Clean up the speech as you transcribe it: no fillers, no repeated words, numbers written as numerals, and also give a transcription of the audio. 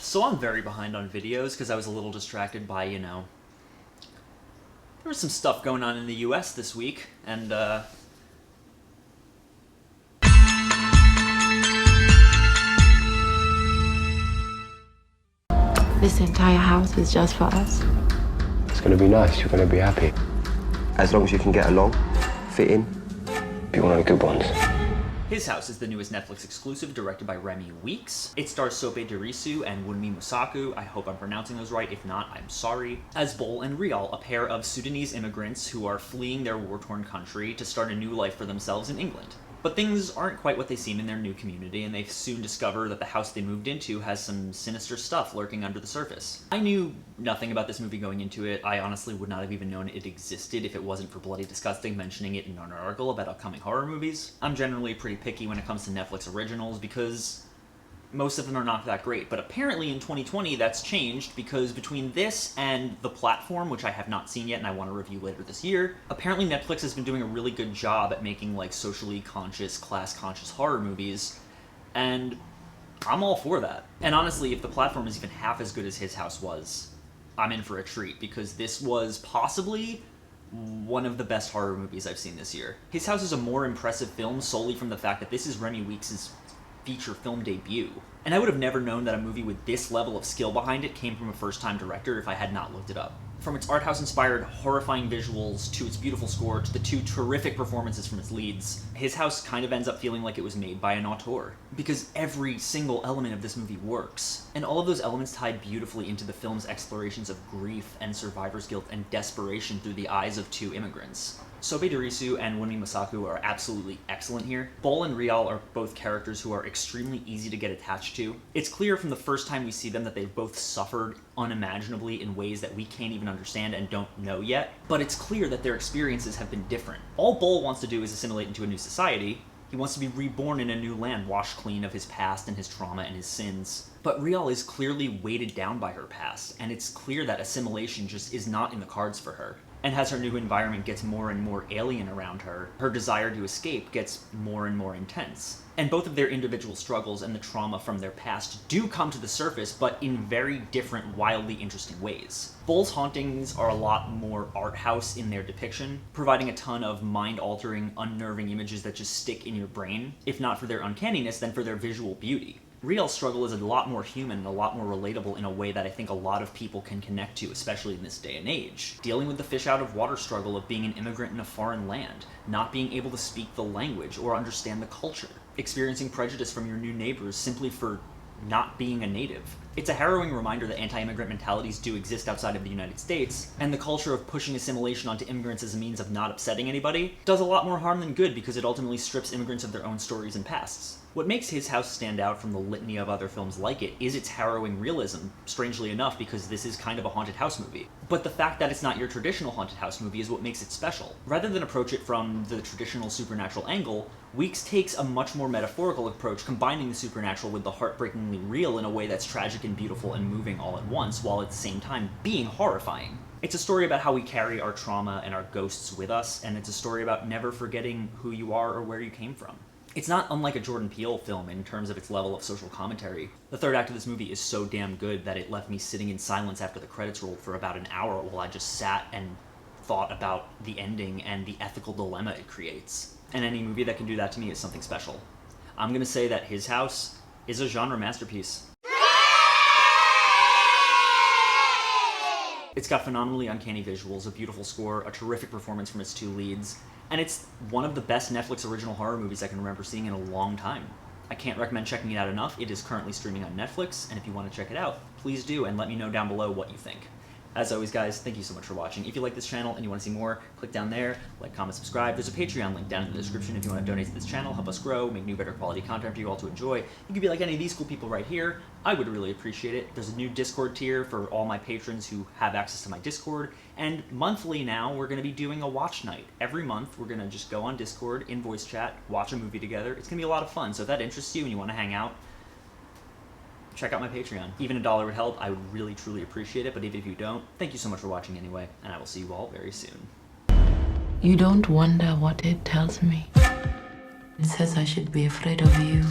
So I'm very behind on videos because I was a little distracted by, there was some stuff going on in the US this week, and, This entire house is just for us. It's gonna be nice, you're gonna be happy. As long as you can get along, fit in, be one of the good ones. His House is the newest Netflix exclusive directed by Remy Weeks. It stars Sope Dirisu and Wunmi Mosaku. I hope I'm pronouncing those right. If not, I'm sorry. As Bol and Rial, a pair of Sudanese immigrants who are fleeing their war-torn country to start a new life for themselves in England. But things aren't quite what they seem in their new community, and they soon discover that the house they moved into has some sinister stuff lurking under the surface. I knew nothing about this movie going into it. I honestly would not have even known it existed if it wasn't for Bloody Disgusting mentioning it in an article about upcoming horror movies. I'm generally pretty picky when it comes to Netflix originals because most of them are not that great, but apparently in 2020 that's changed because between this and The Platform, which I have not seen yet and I want to review later this year, apparently Netflix has been doing a really good job at making like socially conscious, class-conscious horror movies, and I'm all for that. And honestly, if The Platform is even half as good as His House was, I'm in for a treat because this was possibly one of the best horror movies I've seen this year. His House is a more impressive film solely from the fact that this is Remy Weeks' feature film debut. And I would have never known that a movie with this level of skill behind it came from a first-time director if I had not looked it up. From its art house-inspired, horrifying visuals, to its beautiful score, to the two terrific performances from its leads, His House kind of ends up feeling like it was made by an auteur. Because every single element of this movie works. And all of those elements tied beautifully into the film's explorations of grief and survivor's guilt and desperation through the eyes of two immigrants. Sope Dirisu and Wunmi Mosaku are absolutely excellent here. Bol and Rial are both characters who are extremely easy to get attached to. It's clear from the first time we see them that they've both suffered unimaginably in ways that we can't even understand and don't know yet, but it's clear that their experiences have been different. All Bol wants to do is assimilate into a new society. He wants to be reborn in a new land, washed clean of his past and his trauma and his sins. But Rial is clearly weighted down by her past, and it's clear that assimilation just is not in the cards for her. And as her new environment gets more and more alien around her, her desire to escape gets more and more intense. And both of their individual struggles and the trauma from their past do come to the surface, but in very different, wildly interesting ways. Bol's hauntings are a lot more art house in their depiction, providing a ton of mind-altering, unnerving images that just stick in your brain, if not for their uncanniness, then for their visual beauty. Rial's struggle is a lot more human and a lot more relatable in a way that I think a lot of people can connect to, especially in this day and age. Dealing with the fish-out-of-water struggle of being an immigrant in a foreign land, not being able to speak the language or understand the culture, experiencing prejudice from your new neighbors simply for not being a native. It's a harrowing reminder that anti-immigrant mentalities do exist outside of the United States, and the culture of pushing assimilation onto immigrants as a means of not upsetting anybody does a lot more harm than good because it ultimately strips immigrants of their own stories and pasts. What makes His House stand out from the litany of other films like it is its harrowing realism, strangely enough, because this is kind of a haunted house movie. But the fact that it's not your traditional haunted house movie is what makes it special. Rather than approach it from the traditional supernatural angle, Weeks takes a much more metaphorical approach, combining the supernatural with the heartbreakingly real in a way that's tragic and beautiful and moving all at once, while at the same time being horrifying. It's a story about how we carry our trauma and our ghosts with us, and it's a story about never forgetting who you are or where you came from. It's not unlike a Jordan Peele film in terms of its level of social commentary. The third act of this movie is so damn good that it left me sitting in silence after the credits rolled for about an hour while I just sat and thought about the ending and the ethical dilemma it creates. And any movie that can do that to me is something special. I'm gonna say that His House is a genre masterpiece. It's got phenomenally uncanny visuals, a beautiful score, a terrific performance from its two leads, and it's one of the best Netflix original horror movies I can remember seeing in a long time. I can't recommend checking it out enough. It is currently streaming on Netflix, and if you want to check it out, please do, and let me know down below what you think. As always, guys, thank you so much for watching. If you like this channel and you want to see more, click down there, like, comment, subscribe. There's a Patreon link down in the description if you want to donate to this channel, help us grow, make new, better quality content for you all to enjoy. You could be like any of these cool people right here. I would really appreciate it. There's a new Discord tier for all my patrons who have access to my Discord, and monthly now, we're going to be doing a watch night. Every month, we're going to just go on Discord, in voice chat, watch a movie together. It's going to be a lot of fun, so if that interests you and you want to hang out, check out my Patreon. Even $1 would help. I would really, truly appreciate it, but even if you don't, thank you so much for watching anyway, and I will see you all very soon. You don't wonder what it tells me. It says I should be afraid of you.